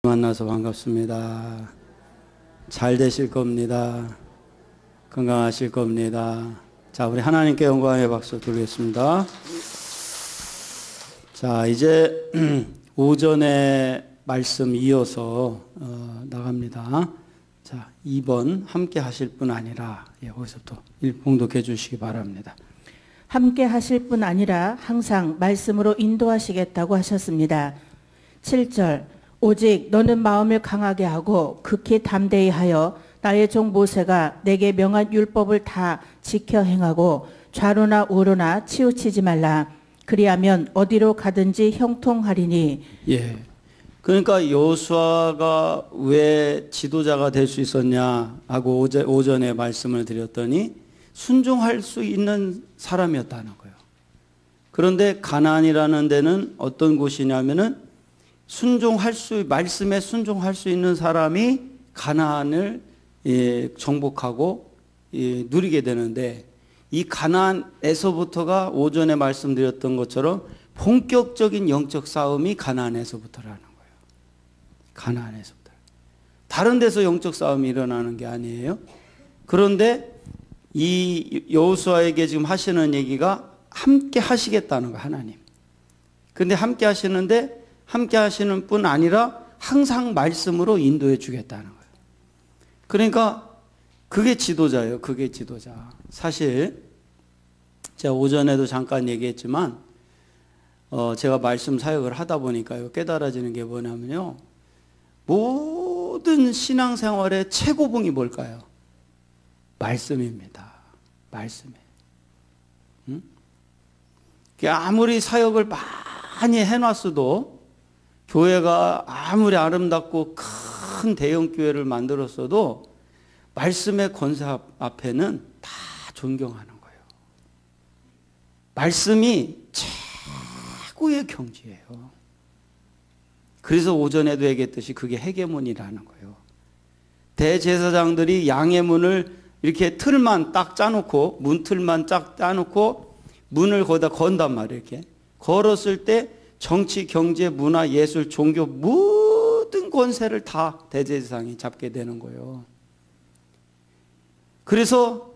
만나서 반갑습니다. 잘 되실 겁니다. 건강하실 겁니다. 자, 우리 하나님께 영광의 박수 드리겠습니다. 자, 이제 오전에 말씀 이어서 나갑니다. 자, 2번 함께 하실 뿐 아니라 여기서부터 봉독해 주시기 바랍니다. 함께 하실 뿐 아니라 항상 말씀으로 인도하시겠다고 하셨습니다. 7절 오직 너는 마음을 강하게 하고 극히 담대히 하여 나의 종 모세가 내게 명한 율법을 다 지켜 행하고 좌로나 우로나 치우치지 말라. 그리하면 어디로 가든지 형통하리니. 예. 그러니까 여호수아가 왜 지도자가 될 수 있었냐 하고 오전에 말씀을 드렸더니 순종할 수 있는 사람이었다는 거예요. 그런데 가나안이라는 데는 어떤 곳이냐면은 말씀에 순종할 수 있는 사람이 가나안을 정복하고 누리게 되는데, 이 가나안에서부터가 오전에 말씀드렸던 것처럼 본격적인 영적 싸움이 가나안에서부터라는 거예요. 가나안에서부터. 다른 데서 영적 싸움이 일어나는 게 아니에요. 그런데 이 여호수아에게 지금 하시는 얘기가 함께 하시겠다는 거예요, 하나님. 근데 함께 하시는데 함께 하시는 뿐 아니라 항상 말씀으로 인도해 주겠다는 거예요. 그러니까 그게 지도자예요. 그게 지도자. 사실 제가 오전에도 잠깐 얘기했지만 제가 말씀 사역을 하다 보니까요, 깨달아지는 게 뭐냐면요, 모든 신앙생활의 최고봉이 뭘까요? 말씀입니다. 말씀이에요. 응? 아무리 사역을 많이 해놨어도, 교회가 아무리 아름답고 큰 대형 교회를 만들었어도 말씀의 권세 앞에는 다 존경하는 거예요. 말씀이 최고의 경지예요. 그래서 오전에도 얘기했듯이 그게 헤게몬이라는 거예요. 대제사장들이 양의 문을 이렇게 틀만 딱 짜놓고, 문틀만 딱 짜놓고 문을 거기다 건단 말이에요. 이렇게 걸었을 때 정치, 경제, 문화, 예술, 종교 모든 권세를 다 대제사장이 잡게 되는 거예요. 그래서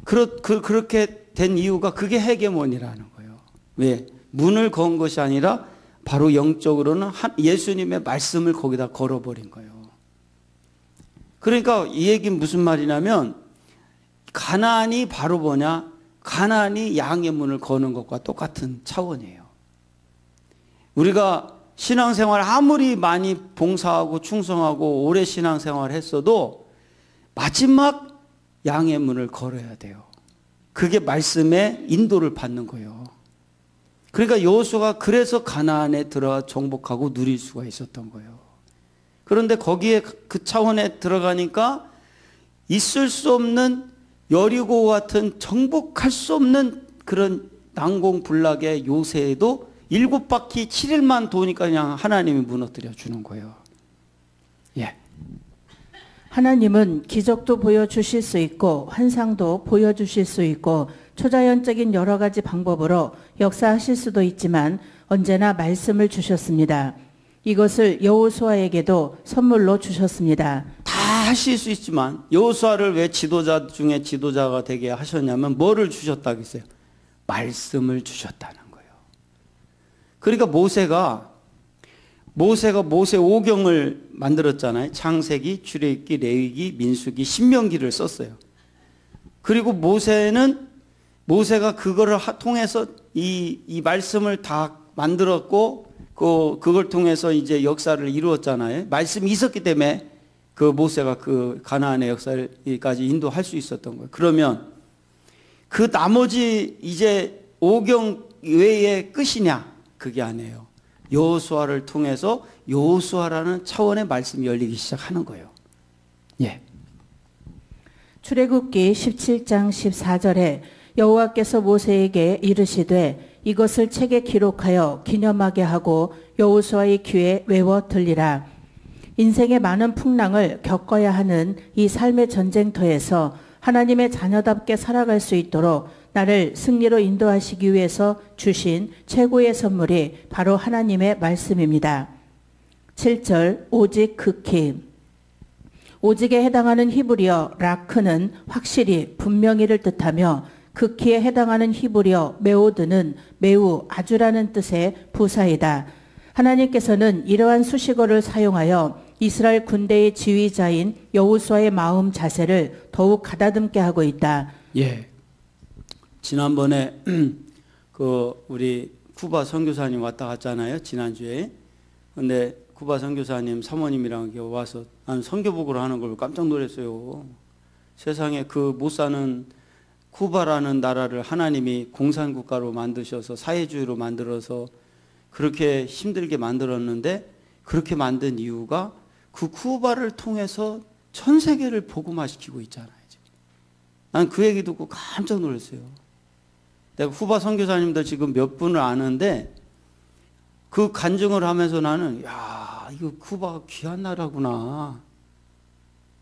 그렇게 된 이유가 그게 헤게몬이라는 거예요. 왜? 문을 건 것이 아니라 바로 영적으로는 예수님의 말씀을 거기다 걸어버린 거예요. 그러니까 이 얘기는 무슨 말이냐면, 가나안이 바로 뭐냐? 가나안이 양의 문을 거는 것과 똑같은 차원이에요. 우리가 신앙생활 아무리 많이 봉사하고 충성하고 오래 신앙생활 했어도 마지막 양의 문을 걸어야 돼요. 그게 말씀의 인도를 받는 거예요. 그러니까 여호수아가 그래서 가나안에 들어가 정복하고 누릴 수가 있었던 거예요. 그런데 거기에 그 차원에 들어가니까 있을 수 없는, 여리고 같은 정복할 수 없는 그런 난공불락의 요새에도 7바퀴 7일만 도니까 그냥 하나님이 무너뜨려 주는 거예요. 예. 하나님은 기적도 보여주실 수 있고 환상도 보여주실 수 있고 초자연적인 여러 가지 방법으로 역사하실 수도 있지만 언제나 말씀을 주셨습니다. 이것을 여호수아에게도 선물로 주셨습니다. 다 하실 수 있지만 여호수아를 왜 지도자 중에 지도자가 되게 하셨냐면 뭐를 주셨다고 했어요? 말씀을 주셨다는 거예요. 그러니까 모세가 모세 5경을 만들었잖아요. 창세기, 출애굽기, 레위기, 민수기, 신명기를 썼어요. 그리고 모세가 그거를 통해서 이 말씀을 다 만들었고, 그걸 통해서 이제 역사를 이루었잖아요. 말씀이 있었기 때문에 그 모세가 그 가나안의 역사까지 인도할 수 있었던 거예요. 그러면 그 나머지 이제 5경 외에 끝이냐? 그게 아니에요. 여호수아를 통해서 여호수아라는 차원의 말씀이 열리기 시작하는 거예요. 예. 출애굽기 17장 14절에 여호와께서 모세에게 이르시되 이것을 책에 기록하여 기념하게 하고 여호수아의 귀에 외워 들리라. 인생의 많은 풍랑을 겪어야 하는 이 삶의 전쟁터에서 하나님의 자녀답게 살아갈 수 있도록 나를 승리로 인도하시기 위해서 주신 최고의 선물이 바로 하나님의 말씀입니다. 7절 오직 극히. 오직에 해당하는 히브리어 라크는 확실히 분명히를 뜻하며 극히에 해당하는 히브리어 메오드는 매우 아주라는 뜻의 부사이다. 하나님께서는 이러한 수식어를 사용하여 이스라엘 군대의 지휘자인 여호수아의 마음 자세를 더욱 가다듬게 하고 있다. 예. 지난번에 우리 쿠바 선교사님 왔다 갔잖아요. 지난주에. 근데 쿠바 선교사님 사모님이랑 와서 나는 선교복으로 하는 걸 깜짝 놀랐어요. 세상에 그 못 사는 쿠바라는 나라를 하나님이 공산국가로 만드셔서 사회주의로 만들어서 그렇게 힘들게 만들었는데 그렇게 만든 이유가 그 쿠바를 통해서 전 세계를 복음화시키고 있잖아요. 난 그 얘기 듣고 깜짝 놀랐어요. 내가 쿠바 선교사님들 지금 몇 분을 아는데 그 간증을 하면서 나는 야, 이거 쿠바가 귀한 나라구나.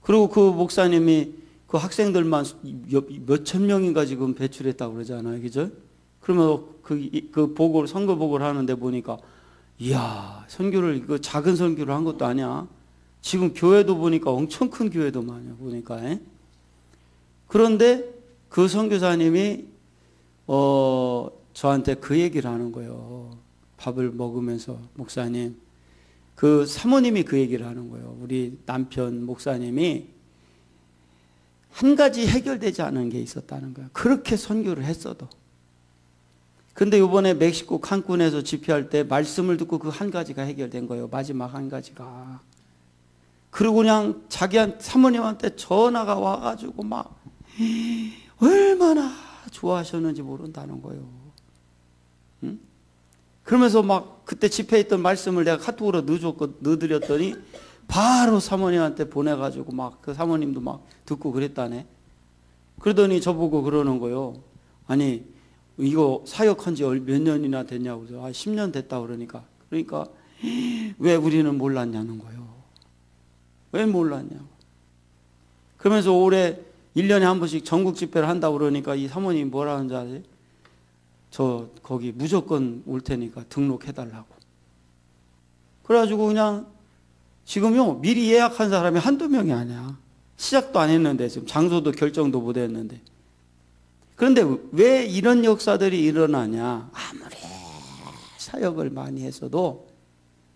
그리고 그 목사님이 그 학생들만 몇천 명인가 지금 배출했다고 그러잖아요. 그죠? 그러면 그 보고를, 선거보고를 하는데 보니까 이야, 선교를, 그 작은 선교를 한 것도 아니야. 지금 교회도 보니까 엄청 큰 교회도 많아요. 보니까. 그런데 그 선교사님이 저한테 그 얘기를 하는 거예요. 밥을 먹으면서 목사님, 그 사모님이 그 얘기를 하는 거예요. 우리 남편 목사님이 한 가지 해결되지 않은 게 있었다는 거예요. 그렇게 선교를 했어도. 근데 이번에 멕시코 칸쿤에서 집회할 때 말씀을 듣고 그 한 가지가 해결된 거예요. 마지막 한 가지가. 그리고 그냥 사모님한테 전화가 와가지고 막 얼마나 좋아하셨는지 모른다는 거예요. 응? 그러면서 막 그때 집회에 있던 말씀을 내가 카톡으로 넣어드렸더니 바로 사모님한테 보내가지고 막 그 사모님도 막 듣고 그랬다네. 그러더니 저보고 그러는 거예요. 아니 이거 사역한 지 몇 년이나 됐냐고. 10년 됐다 그러니까 왜 우리는 몰랐냐는 거예요. 왜 몰랐냐고. 그러면서 올해 1년에 한 번씩 전국 집회를 한다고 그러니까 이 사모님이 뭐라는지 아세요? 저 거기 무조건 올 테니까 등록해달라고. 그래가지고 그냥 지금요 미리 예약한 사람이 한두 명이 아니야. 시작도 안 했는데 지금 장소도 결정도 못 했는데. 그런데 왜 이런 역사들이 일어나냐. 아무리 사역을 많이 했어도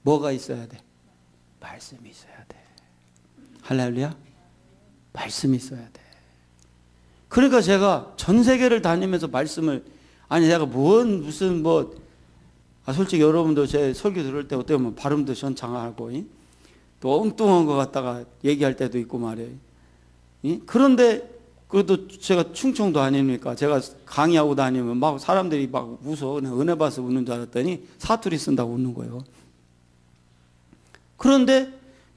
뭐가 있어야 돼? 말씀이 있어야 돼. 할렐루야. 말씀이 있어야 돼. 그러니까 제가 전 세계를 다니면서 말씀을, 아니 내가 솔직히 여러분도 제 설교 들을 때 어떻게 보면 발음도 현창하고 또 엉뚱한 거 갖다가 얘기할 때도 있고 말이에요. 그런데 그래도 제가 충청도 아닙니까? 제가 강의하고 다니면 막 사람들이 막 웃어. 그냥 은혜 봐서 웃는 줄 알았더니 사투리 쓴다고 웃는 거예요.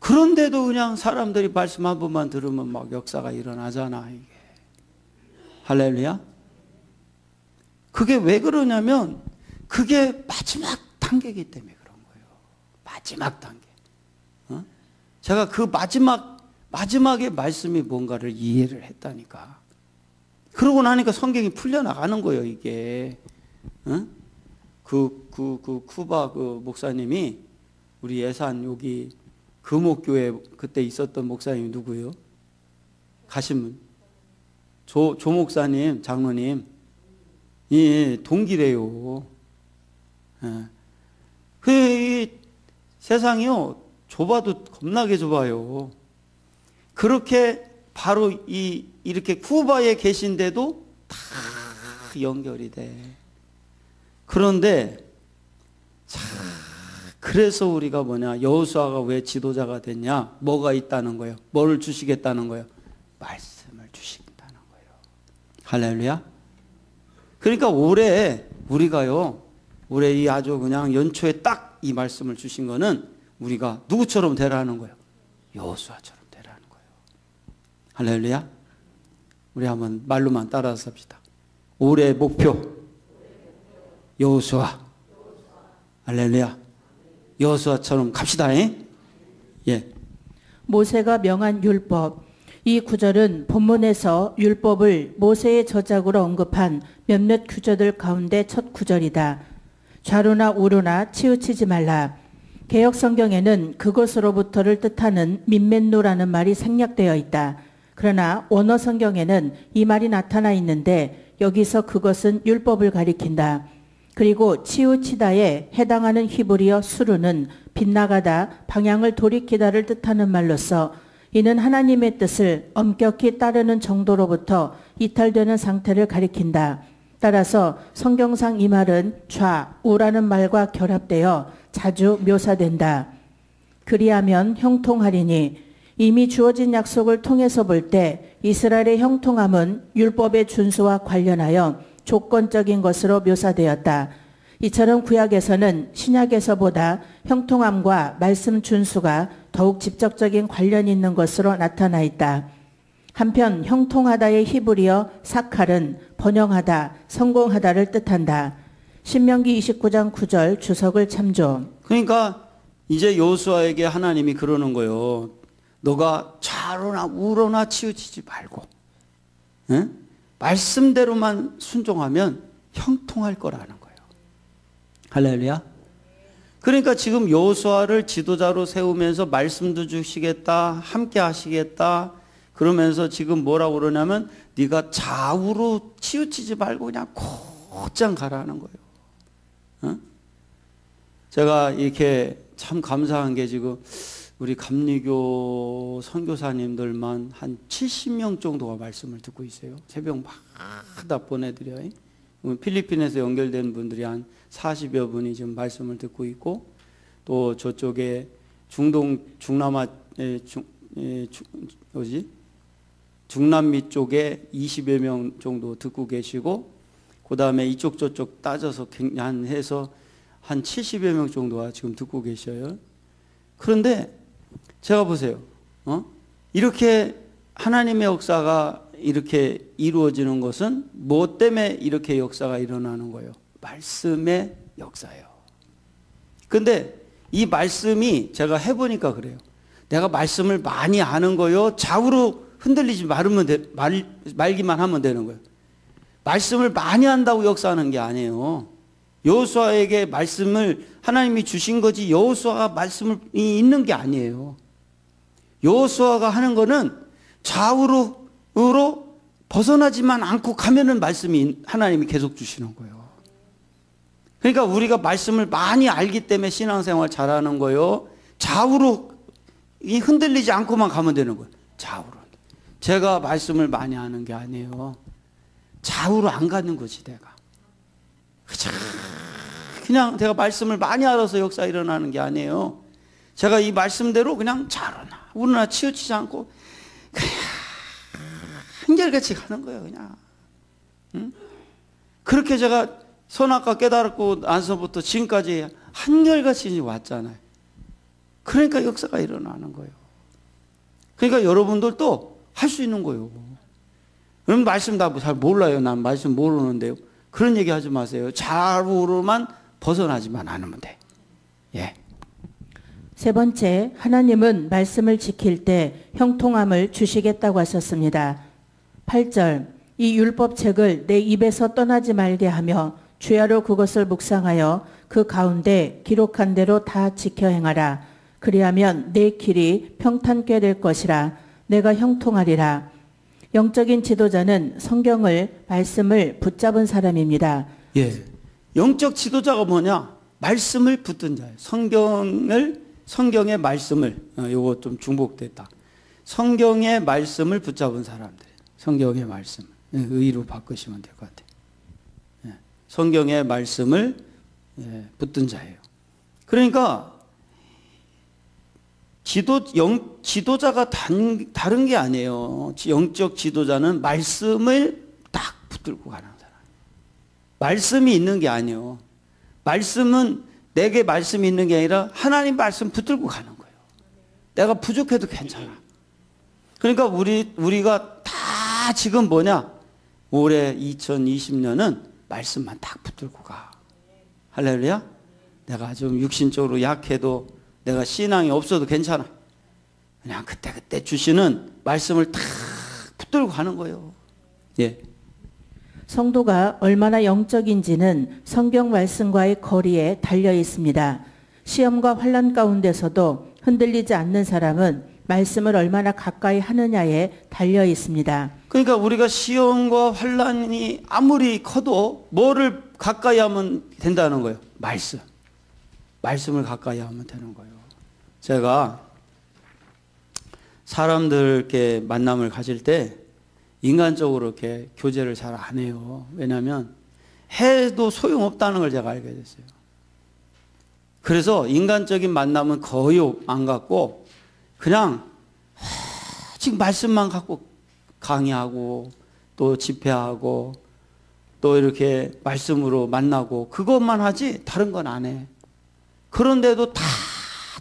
그런데도 그냥 사람들이 말씀 한 번만 들으면 막 역사가 일어나잖아, 이게. 할렐루야? 그게 왜 그러냐면, 그게 마지막 단계이기 때문에 그런 거예요. 마지막 단계. 제가 그 마지막의 말씀이 뭔가를 이해를 했다니까. 그러고 나니까 성경이 풀려나가는 거예요, 이게. 쿠바 그 목사님이 우리 예산 여기 금옥교회 그때 있었던 목사님이 누구예요? 가신 분. 조 목사님, 장로님. 예, 동기래요. 이 세상이요, 좁아도 겁나게 좁아요. 그렇게 바로 이렇게 쿠바에 계신데도 다 연결이 돼. 그런데 그래서 우리가 여호수아가 왜 지도자가 됐냐? 뭐가 있다는 거예요? 뭐를 주시겠다는 거예요? 말씀을 주시겠다는 거예요. 할렐루야. 그러니까 올해 이 아주 그냥 연초에 딱 이 말씀을 주신 거는 우리가 누구처럼 되라는 거예요? 여호수아처럼 되라는 거예요. 할렐루야. 우리 한번 말로만 따라서 합시다. 올해의 목표 여호수아. 할렐루야. 여호수아처럼 갑시다. 예. 모세가 명한 율법. 이 구절은 본문에서 율법을 모세의 저작으로 언급한 몇몇 구절들 가운데 첫 구절이다. 좌로나 우로나 치우치지 말라. 개역 성경에는 그것으로부터를 뜻하는 민멘노라는 말이 생략되어 있다. 그러나 원어 성경에는 이 말이 나타나 있는데 여기서 그것은 율법을 가리킨다. 그리고 치우치다에 해당하는 히브리어 수르는 빗나가다, 방향을 돌이키다를 뜻하는 말로서 이는 하나님의 뜻을 엄격히 따르는 정도로부터 이탈되는 상태를 가리킨다. 따라서 성경상 이 말은 좌우라는 말과 결합되어 자주 묘사된다. 그리하면 형통하리니 이미 주어진 약속을 통해서 볼 때 이스라엘의 형통함은 율법의 준수와 관련하여 조건적인 것으로 묘사되었다. 이처럼 구약에서는 신약에서보다 형통함과 말씀 준수가 더욱 직접적인 관련이 있는 것으로 나타나 있다. 한편 형통하다의 히브리어 사칼은 번영하다, 성공하다를 뜻한다. 신명기 29장 9절 주석을 참조. 그러니까 이제 여호수아에게 하나님이 그러는 거예요. 너가 좌로나 우로나 치우치지 말고, 응? 말씀대로만 순종하면 형통할 거라는 거예요. 할렐루야. 그러니까 지금 여호수아를 지도자로 세우면서 말씀도 주시겠다, 함께 하시겠다, 그러면서 지금 뭐라고 그러냐면 네가 좌우로 치우치지 말고 그냥 곧장 가라는 거예요. 어? 제가 이렇게 참 감사한 게 지금 우리 감리교 선교사님들만 한 70명 정도가 말씀을 듣고 있어요. 새벽마다 보내드려요. 필리핀에서 연결된 분들이 한 40여 분이 지금 말씀을 듣고 있고, 또 저쪽에 중남아 중남미 쪽에 20여 명 정도 듣고 계시고, 그 다음에 이쪽 저쪽 따져서 그냥 해서 한 70여 명 정도가 지금 듣고 계셔요. 그런데 제가 보세요. 이렇게 하나님의 역사가 이렇게 이루어지는 것은 뭐 때문에 이렇게 역사가 일어나는 거예요? 말씀의 역사예요. 근데 이 말씀이 제가 해보니까 그래요. 내가 말씀을 많이 아는 거요, 좌우로 흔들리지 말기만 하면 되는 거예요. 말씀을 많이 한다고 역사하는 게 아니에요. 여호수아에게 말씀을 하나님이 주신 거지 여호수아가 말씀이 있는 게 아니에요. 여호수아가 하는 거는 좌우로 벗어나지만 않고 가면은 말씀이 하나님이 계속 주시는 거예요. 그러니까 우리가 말씀을 많이 알기 때문에 신앙생활 잘하는 거예요. 좌우로 흔들리지 않고만 가면 되는 거예요. 좌우로. 제가 말씀을 많이 하는 게 아니에요. 좌우로 안 가는 거지 내가. 그냥 제가 말씀을 많이 알아서 역사 일어나는 게 아니에요. 제가 이 말씀대로 그냥 좌우나 우로나 치우치지 않고 그냥 한결같이 가는 거예요. 그냥. 응? 그렇게 제가 선악과 깨달았고 나서부터 지금까지 한결같이 왔잖아요. 그러니까 역사가 일어나는 거예요. 그러니까 여러분들도 할 수 있는 거예요. 그럼 말씀 다 잘 몰라요. 난 말씀 모르는데요. 그런 얘기 하지 마세요. 좌우로만 벗어나지만 않으면 돼. 예. 세 번째, 하나님은 말씀을 지킬 때 형통함을 주시겠다고 하셨습니다. 8절, 이 율법책을 내 입에서 떠나지 말게 하며 주야로 그것을 묵상하여 그 가운데 기록한 대로 다 지켜 행하라. 그리하면 내 길이 평탄케 될 것이라. 내가 형통하리라. 영적인 지도자는 성경을, 말씀을 붙잡은 사람입니다. 예. 영적 지도자가 뭐냐? 말씀을 붙든 자예요. 성경의 말씀을, 요거 좀 중복됐다. 성경의 말씀을 붙잡은 사람들. 성경의 말씀. 의로 바꾸시면 될 것 같아요. 예. 성경의 말씀을 붙든 자예요. 그러니까 지도자가 다른 게 아니에요. 영적 지도자는 말씀을 딱 붙들고 가는 사람. 말씀이 있는 게 아니에요. 말씀은 내게 말씀이 있는 게 아니라 하나님 말씀 붙들고 가는 거예요. 내가 부족해도 괜찮아. 그러니까 우리가 다 지금 뭐냐? 올해 2020년은 말씀만 딱 붙들고 가. 할렐루야? 내가 좀 육신적으로 약해도 내가 신앙이 없어도 괜찮아. 그냥 그때 주시는 말씀을 탁 붙들고 가는 거예요. 예. 성도가 얼마나 영적인지는 성경 말씀과의 거리에 달려 있습니다. 시험과 환난 가운데서도 흔들리지 않는 사람은 말씀을 얼마나 가까이 하느냐에 달려 있습니다. 그러니까 우리가 시험과 환난이 아무리 커도 뭐를 가까이 하면 된다는 거예요? 말씀. 말씀을 가까이 하면 되는 거예요. 제가 사람들께 만남을 가질 때 인간적으로 이렇게 교제를 잘 안 해요. 왜냐하면 해도 소용없다는 걸 제가 알게 됐어요. 그래서 인간적인 만남은 거의 안 갖고 그냥 지금 말씀만 갖고 강의하고 또 집회하고 또 이렇게 말씀으로 만나고 그것만 하지 다른 건 안 해. 그런데도 다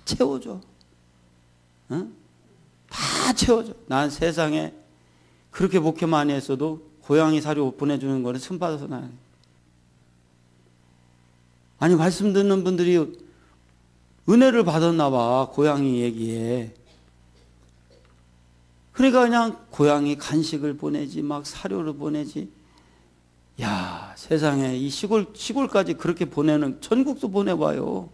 채워줘. 응? 다 채워줘. 난 세상에 그렇게 목회 많이 했어도 고양이 사료 보내주는 거는 흠 받아서 나. 아니 말씀 듣는 분들이 은혜를 받았나 봐. 고양이 얘기에. 그러니까 그냥 고양이 간식을 보내지 막 사료를 보내지. 야 세상에 이 시골까지 그렇게 보내는 전국도 보내봐요.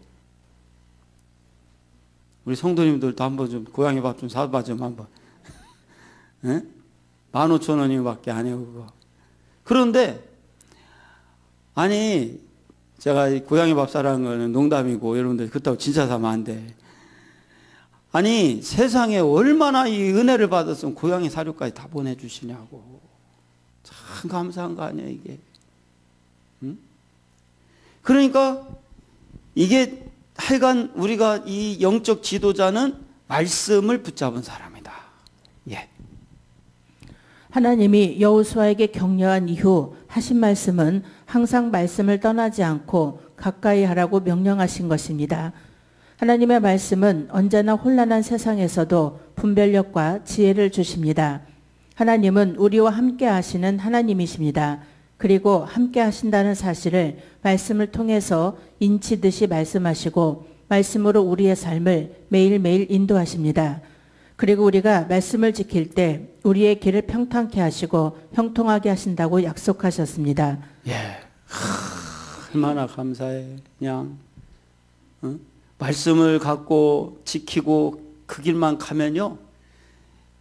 우리 성도님들도 한번 좀 고양이 밥 좀 사봐 좀 한번. 15,000원이밖에 안 해요 그거. 그런데 아니 제가 고양이 밥 사라는 거는 농담이고 여러분들 그렇다고 진짜 사면 안 돼. 아니 세상에 얼마나 이 은혜를 받았으면 고양이 사료까지 다 보내주시냐고. 참 감사한 거 아니에요 이게. 응? 그러니까 이게 하여간 우리가 이 영적 지도자는 말씀을 붙잡은 사람이다. 예. 하나님이 여호수아에게 격려한 이후 하신 말씀은 항상 말씀을 떠나지 않고 가까이 하라고 명령하신 것입니다. 하나님의 말씀은 언제나 혼란한 세상에서도 분별력과 지혜를 주십니다. 하나님은 우리와 함께 하시는 하나님이십니다. 그리고 함께 하신다는 사실을 말씀을 통해서 인치듯이 말씀하시고 말씀으로 우리의 삶을 매일매일 인도하십니다. 그리고 우리가 말씀을 지킬 때 우리의 길을 평탄케 하시고 형통하게 하신다고 약속하셨습니다. 예, 얼마나 감사해. 그냥 말씀을 갖고 지키고 그 길만 가면요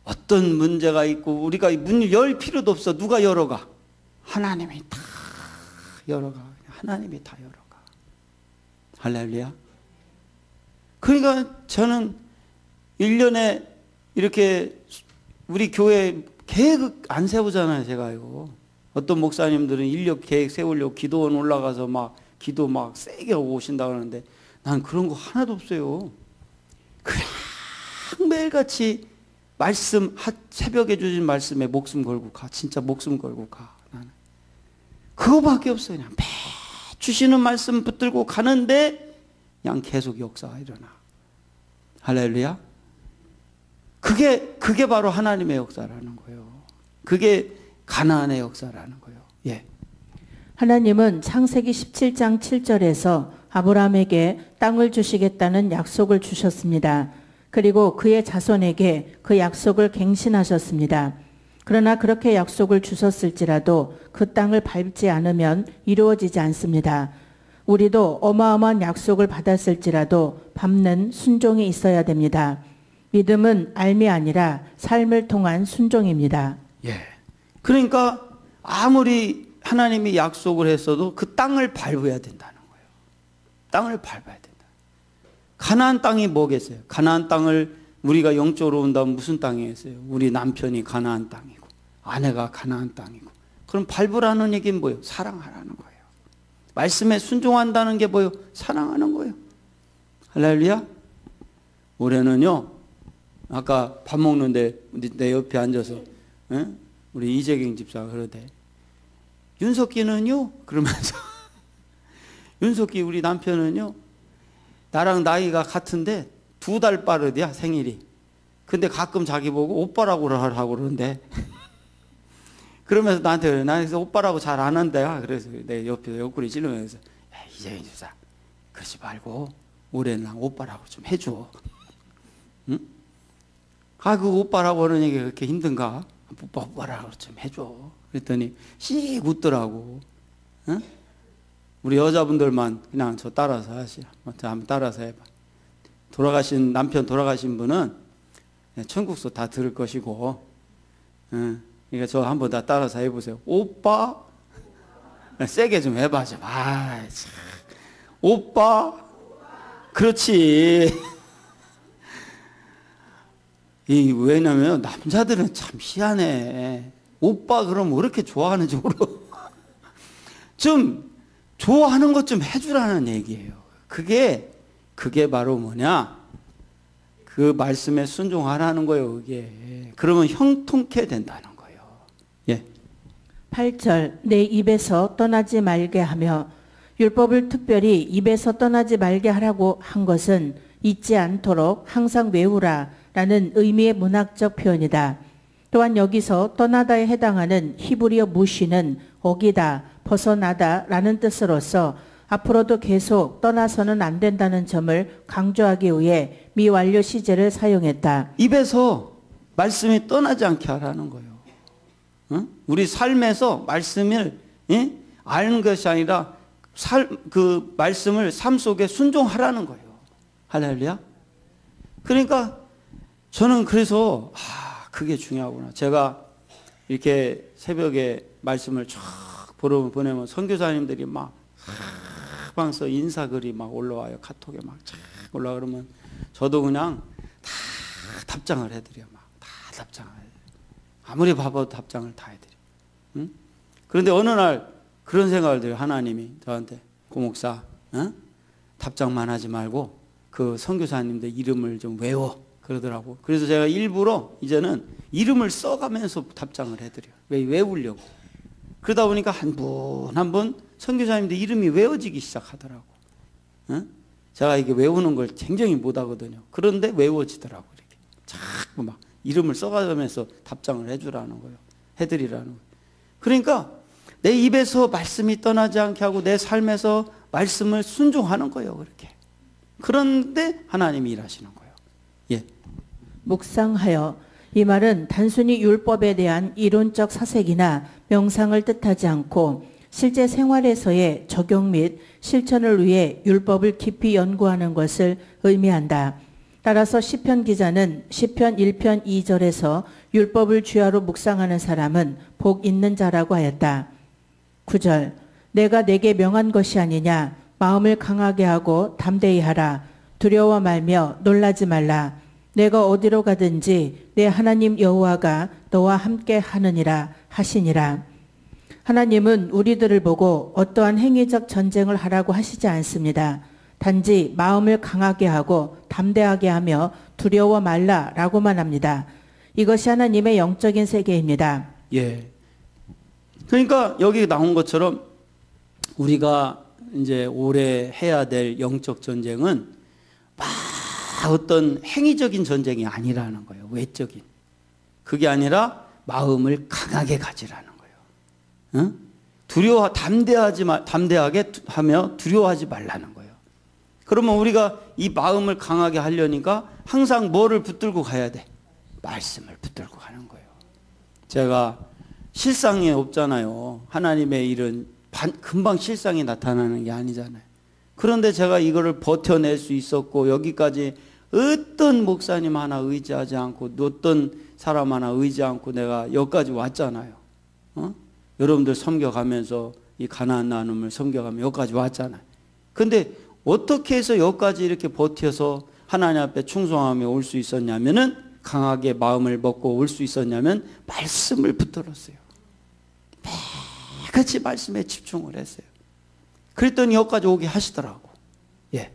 어떤 문제가 있고 우리가 문을 열 필요도 없어. 누가 열어가? 하나님이 다 열어가. 하나님이 다 열어가. 할렐루야. 그러니까 저는 1년에 이렇게 우리 교회 계획 안 세우잖아요 제가 이거. 어떤 목사님들은 인력 계획 세우려고 기도원 올라가서 막 기도 막 세게 하고 오신다고 하는데 난 그런 거 하나도 없어요. 그냥 매일같이 말씀 새벽에 주신 말씀에 목숨 걸고 가. 진짜 목숨 걸고 가. 나는 그거밖에 없어요. 그냥 매 주시는 말씀 붙들고 가는데 그냥 계속 역사가 일어나. 할렐루야. 그게 바로 하나님의 역사라는 거예요. 그게 가나안의 역사라는 거예요. 예. 하나님은 창세기 17장 7절에서 아브라함에게 땅을 주시겠다는 약속을 주셨습니다. 그리고 그의 자손에게 그 약속을 갱신하셨습니다. 그러나 그렇게 약속을 주셨을지라도 그 땅을 밟지 않으면 이루어지지 않습니다. 우리도 어마어마한 약속을 받았을지라도 밟는 순종이 있어야 됩니다. 믿음은 알미 아니라 삶을 통한 순종입니다. 예. 그러니까 아무리 하나님이 약속을 했어도 그 땅을 밟아야 된다는 거예요. 땅을 밟아야 된다. 가나안 땅이 뭐겠어요? 가나안 땅을 우리가 영적으로 온다면 무슨 땅이겠어요? 우리 남편이 가나안 땅이고 아내가 가나안 땅이고. 그럼 밟으라는 얘기는 뭐예요? 사랑하라는 거예요. 말씀에 순종한다는 게 뭐예요? 사랑하는 거예요. 할렐루야. 올해는요. 아까 밥 먹는데 내 옆에 앉아서 우리 이재경 집사가 그러대. 윤석기는요? 그러면서 윤석기 우리 남편은요. 나랑 나이가 같은데 2달 빠르대야 생일이. 근데 가끔 자기 보고 오빠라고 하라고 그러는데 그러면서 나한테 그래. 나 그래서 오빠라고 잘 안 한다. 그래서 내 옆에서 옆구리 찔러면서 야, 이재경 집사 그러지 말고 올해는 난 오빠라고 좀 해줘. 응? 아, 그 오빠라고 하는 얘기가 그렇게 힘든가? 오빠라고 좀 해줘. 그랬더니 씩 웃더라고. 응? 우리 여자분들만 그냥 저 따라서 하시오. 저 한번 따라서 해봐. 남편 돌아가신 분은 천국서 다 들을 것이고, 그러니까 저 한번 다 따라서 해보세요. 오빠, 세게 좀 해봐. 아, 참. 오빠, 그렇지. 왜냐면 남자들은 참 희한해. 오빠 그럼 왜 이렇게 좋아하는지 모르. 좀 좋아하는 것 좀 해주라는 얘기예요. 그게 바로 뭐냐? 그 말씀에 순종하라는 거예요. 그게. 그러면 형통케 된다는 거예요. 예. 8절 내 입에서 떠나지 말게 하며, 율법을 특별히 입에서 떠나지 말게 하라고 한 것은 잊지 않도록 항상 외우라 라는 의미의 문학적 표현이다. 또한 여기서 떠나다에 해당하는 히브리어 무시는 어기다, 벗어나다 라는 뜻으로서 앞으로도 계속 떠나서는 안 된다는 점을 강조하기 위해 미완료 시제를 사용했다. 입에서 말씀이 떠나지 않게 하라는 거예요. 우리 삶에서 말씀을 아는 것이 아니라 그 말씀을 삶 속에 순종하라는 거예요. 할렐루야. 그러니까 저는 그래서 그게 중요하구나. 제가 이렇게 새벽에 말씀을 쫙 보내면 선교사님들이 막 방서 인사글이 막 올라와요. 카톡에 막 쫙 올라 그러면 저도 그냥 다 답장을 해드려. 막 다 답장을 해드려. 아무리 바빠도 답장을 다 해드려. 응? 그런데 어느 날 그런 생각을 들어요. 하나님이 저한테 고목사, 답장만 하지 말고 그 선교사님들 이름을 좀 외워 그러더라고. 그래서 제가 일부러 이제는 이름을 써가면서 답장을 해드려요. 외우려고. 그러다 보니까 한 분 한 분 선교사님들 이름이 외워지기 시작하더라고. 제가 이게 외우는 걸 굉장히 못하거든요. 그런데 외워지더라고. 이렇게 자꾸 막 이름을 써가면서 답장을 해주라는 거예요. 해드리라는 거예요. 그러니까 내 입에서 말씀이 떠나지 않게 하고 내 삶에서 말씀을 순종하는 거예요. 그렇게. 그런데 하나님이 일하시는 거예요. 예. 묵상하여, 이 말은 단순히 율법에 대한 이론적 사색이나 명상을 뜻하지 않고 실제 생활에서의 적용 및 실천을 위해 율법을 깊이 연구하는 것을 의미한다. 따라서 시편 기자는 시편 1편 2절에서 율법을 주야로 묵상하는 사람은 복 있는 자라고 하였다. 9절 내가 내게 명한 것이 아니냐, 마음을 강하게 하고 담대히 하라. 두려워 말며 놀라지 말라. 내가 어디로 가든지 내 하나님 여호와가 너와 함께 하느니라 하시니라. 하나님은 우리들을 보고 어떠한 행위적 전쟁을 하라고 하시지 않습니다. 단지 마음을 강하게 하고 담대하게 하며 두려워 말라라고만 합니다. 이것이 하나님의 영적인 세계입니다. 예. 그러니까 여기 나온 것처럼 우리가 이제 올해 해야 될 영적 전쟁은 막 어떤 행위적인 전쟁이 아니라는 거예요. 외적인. 그게 아니라 마음을 강하게 가지라는 거예요. 담대하게 하며 두려워하지 말라는 거예요. 그러면 우리가 이 마음을 강하게 하려니까 항상 뭐를 붙들고 가야 돼? 말씀을 붙들고 가는 거예요. 제가 실상이 없잖아요. 하나님의 일은 금방 실상이 나타나는 게 아니잖아요. 그런데 제가 이거를 버텨낼 수 있었고 여기까지 어떤 목사님 하나 의지하지 않고 어떤 사람 하나 의지 않고 내가 여기까지 왔잖아요. 여러분들 섬겨가면서 이 가나안 나눔을 섬겨가면 여기까지 왔잖아요. 근데 어떻게 해서 여기까지 이렇게 버텨서 하나님 앞에 충성하며 올 수 있었냐면은 강하게 마음을 먹고 올 수 있었냐면 말씀을 붙들었어요. 매일같이 말씀에 집중을 했어요. 그랬더니 여기까지 오게 하시더라고. 예.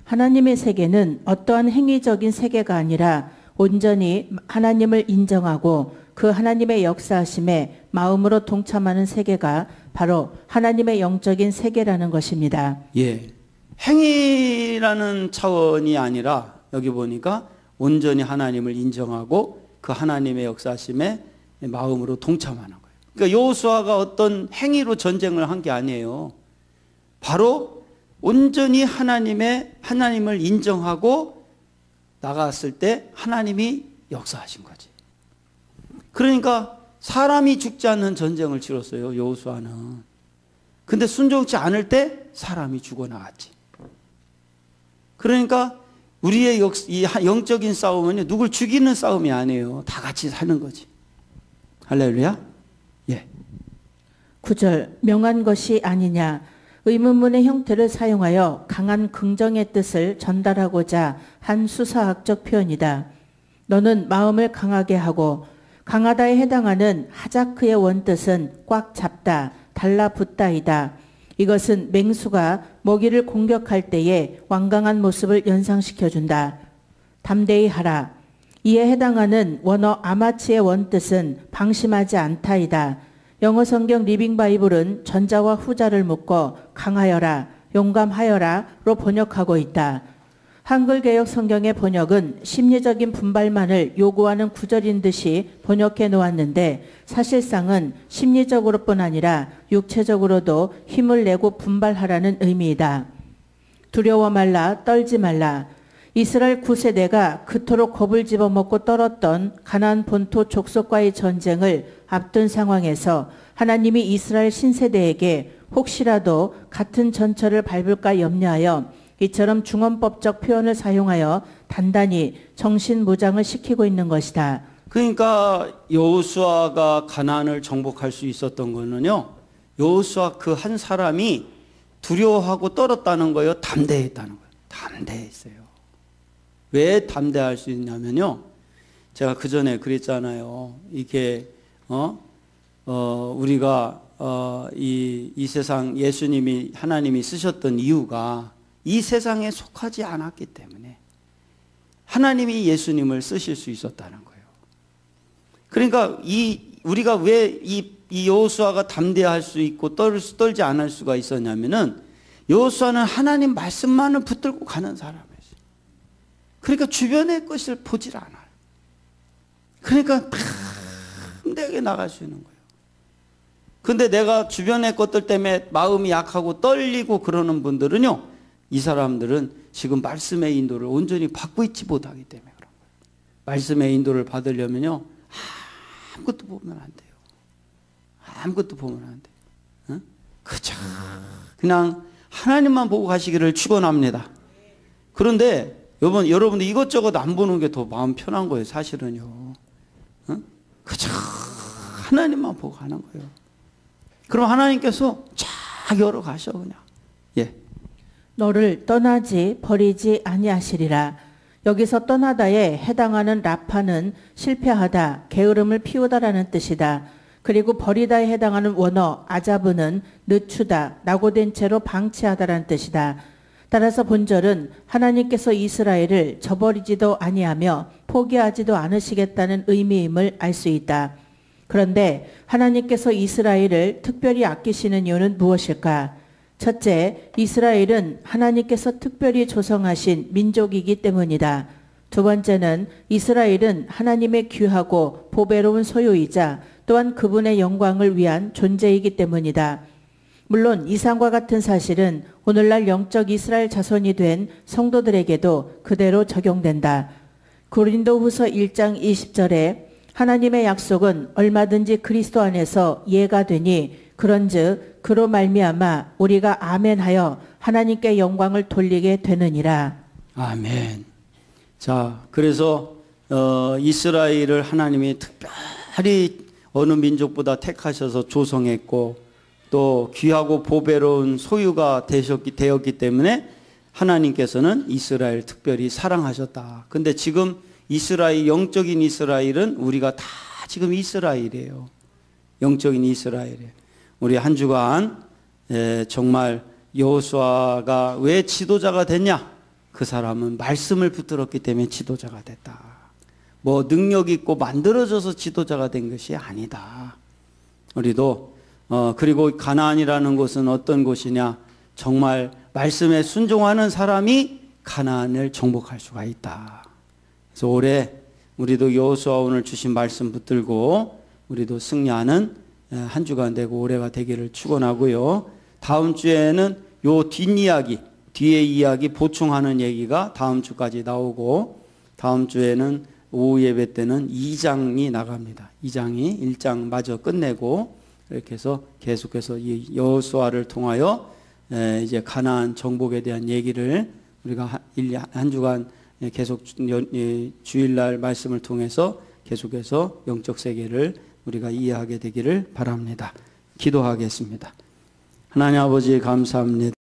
하나님의 세계는 어떠한 행위적인 세계가 아니라 온전히 하나님을 인정하고 그 하나님의 역사하심에 마음으로 동참하는 세계가 바로 하나님의 영적인 세계라는 것입니다. 예. 행위라는 차원이 아니라 여기 보니까 온전히 하나님을 인정하고 그 하나님의 역사하심에 마음으로 동참하는 거예요. 그러니까 여호수아가 어떤 행위로 전쟁을 한 게 아니에요. 바로 온전히 하나님을 인정하고 나갔을 때 하나님이 역사하신 거지. 그러니까 사람이 죽지 않는 전쟁을 치렀어요. 여호수아는. 근데 순종치 않을 때 사람이 죽어나갔지. 그러니까 우리의 이 영적인 싸움은 누굴 죽이는 싸움이 아니에요. 다 같이 사는 거지. 할렐루야. 예. 9절 명한 것이 아니냐. 의문문의 형태를 사용하여 강한 긍정의 뜻을 전달하고자 한 수사학적 표현이다. 너는 마음을 강하게 하고, 강하다에 해당하는 하자크의 원뜻은 꽉 잡다, 달라붙다이다. 이것은 맹수가 먹이를 공격할 때의 완강한 모습을 연상시켜준다. 담대히 하라. 이에 해당하는 원어 아마치의 원뜻은 방심하지 않다이다. 영어 성경 리빙 바이블은 전자와 후자를 묶어 강하여라, 용감하여라로 번역하고 있다. 한글 개역 성경의 번역은 심리적인 분발만을 요구하는 구절인 듯이 번역해 놓았는데 사실상은 심리적으로뿐 아니라 육체적으로도 힘을 내고 분발하라는 의미이다. 두려워 말라, 떨지 말라. 이스라엘 9세대가 그토록 겁을 집어먹고 떨었던 가나안 본토 족속과의 전쟁을 앞둔 상황에서 하나님이 이스라엘 신세대에게 혹시라도 같은 전철을 밟을까 염려하여 이처럼 중언법적 표현을 사용하여 단단히 정신무장을 시키고 있는 것이다. 그러니까 여호수아가 가나안을 정복할 수 있었던 거는요, 여호수아 그 한 사람이 두려워하고 떨었다는 거예요. 담대했다는 거예요. 담대했어요. 왜 담대할 수 있냐면요, 제가 그 전에 그랬잖아요. 이게 우리가 이 세상 예수님이 하나님이 쓰셨던 이유가 이 세상에 속하지 않았기 때문에 하나님이 예수님을 쓰실 수 있었다는 거예요. 그러니까 우리가 왜 이 여호수아가 담대할 수 있고 떨지 않을 수가 있었냐면은 여호수아는 하나님 말씀만을 붙들고 가는 사람이었어요. 그러니까 주변의 것을 보질 않아요. 그러니까 담대하게 나갈 수 있는 거예요. 근데 내가 주변의 것들 때문에 마음이 약하고 떨리고 그러는 분들은요, 이 사람들은 지금 말씀의 인도를 온전히 받고 있지 못하기 때문에 그런 거예요. 말씀의 인도를 받으려면요, 아무것도 보면 안 돼요. 아무것도 보면 안 돼요. 응? 그냥 하나님만 보고 가시기를 축원합니다. 그런데 여러분들 이것저것 안 보는 게 더 마음 편한 거예요, 사실은요. 응? 그저 하나님만 보고 가는 거예요. 그럼 하나님께서 쫙 열어 가셔 그냥. 예. 너를 떠나지 버리지 아니하시리라. 여기서 떠나다에 해당하는 라파는 실패하다, 게으름을 피우다라는 뜻이다. 그리고 버리다에 해당하는 원어 아자브는 늦추다, 낙오된 채로 방치하다라는 뜻이다. 따라서 본절은 하나님께서 이스라엘을 저버리지도 아니하며 포기하지도 않으시겠다는 의미임을 알 수 있다. 그런데 하나님께서 이스라엘을 특별히 아끼시는 이유는 무엇일까? 첫째, 이스라엘은 하나님께서 특별히 조성하신 민족이기 때문이다. 두 번째는 이스라엘은 하나님의 귀하고 보배로운 소유이자 또한 그분의 영광을 위한 존재이기 때문이다. 물론 이상과 같은 사실은 오늘날 영적 이스라엘 자손이 된 성도들에게도 그대로 적용된다. 고린도후서 1장 20절에 하나님의 약속은 얼마든지 그리스도 안에서 예가 되니 그런즉 그로 말미암아 우리가 아멘하여 하나님께 영광을 돌리게 되느니라. 아멘. 자, 그래서 이스라엘을 하나님이 특별히 어느 민족보다 택하셔서 조성했고 또 귀하고 보배로운 소유가 되었기 때문에 하나님께서는 이스라엘 특별히 사랑하셨다. 근데 지금 이스라엘, 영적인 이스라엘은 우리가 다 지금 이스라엘이에요. 영적인 이스라엘이에요. 우리 한 주간 정말 여호수아가 왜 지도자가 됐냐? 그 사람은 말씀을 붙들었기 때문에 지도자가 됐다. 뭐 능력 있고 만들어져서 지도자가 된 것이 아니다. 우리도 그리고 가나안이라는 곳은 어떤 곳이냐? 정말 말씀에 순종하는 사람이 가나안을 정복할 수가 있다. 그래서 올해 우리도 여호수아 오늘 주신 말씀 붙들고 우리도 승리하는 한 주간 되고 올해가 되기를 축원하고요. 다음 주에는 요 뒷이야기, 뒤에 이야기 보충하는 얘기가 다음 주까지 나오고 다음 주에는 오후 예배 때는 2장이 나갑니다. 2장이 1장 마저 끝내고 이렇게 해서 계속해서 이 여호수아를 통하여 이제 가나안 정복에 대한 얘기를 우리가 한 주간 계속 주일날 말씀을 통해서 계속해서 영적 세계를 우리가 이해하게 되기를 바랍니다. 기도하겠습니다. 하나님 아버지 감사합니다.